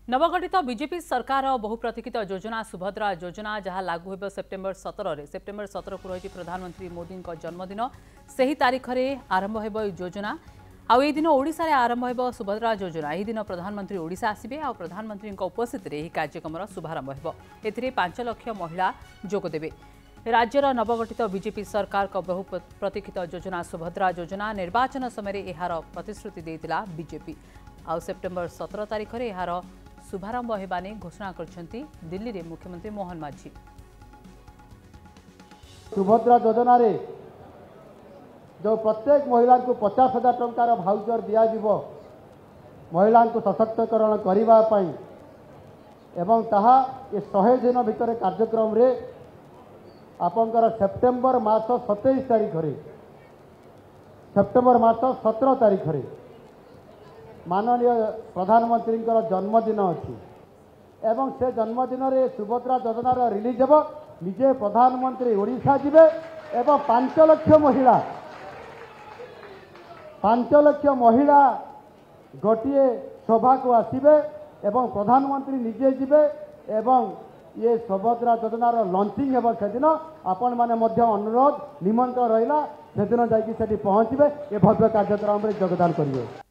नवगठित बीजेपी सरकार बहुप्रतीक्षित योजना सुभद्रा योजना जहां लागू हो सेप्टेम्बर 17 सेप्टेम्बर 17 को रही प्रधानमंत्री मोदी जन्मदिन से ही तारीख में आरंभ हो योजना आई दिन ओडिशा रे आरंभ हो सुभद्रा योजना यह दिन प्रधानमंत्री ओडिशा आसिबे आ प्रधानमंत्री उपस्थित रे कार्यक्रम शुभारंभ हो 5 लाख महिला जोगदेवे। राज्यर नवगठित बीजेपी सरकार का बहु प्रतीक्षित योजना सुभद्रा योजना निर्वाचन समय यार प्रतिश्रुति देता बीजेपी आ सेप्टेम्बर 17 तारीख में यार शुभारंभ होने घोषणा करछंती दिल्ली रे मुख्यमंत्री मोहन माझी। सुभद्रा योजना रे जो प्रत्येक महिला को 50,000 टंकार भाउचर दिया महिला को सशक्तिकरण करने एवं ताहा ये 100 दिन भितर कार्यक्रम रे आपंकर सेप्टेम्बर मास 27 तारीख रे सेप्टेम्बर मास 17 तारीख रे माननीय प्रधानमंत्री जन्मदिन अच्छी एवं से जन्मदिन रे सुभद्रा योजना रिलीज हो निजे प्रधानमंत्री ओडिशा जिबे एवं 5 लाख महिला गोटे सभा को आसबे एवं प्रधानमंत्री निजे जिबे एवं ये सुभद्रा योजना लॉन्चिंग हे से दिन आपण मैंने अनुरोध निमंत्रण रहा से दिन जाकि पहुँचे ये भव्य कार्यक्रम में योगदान करेंगे।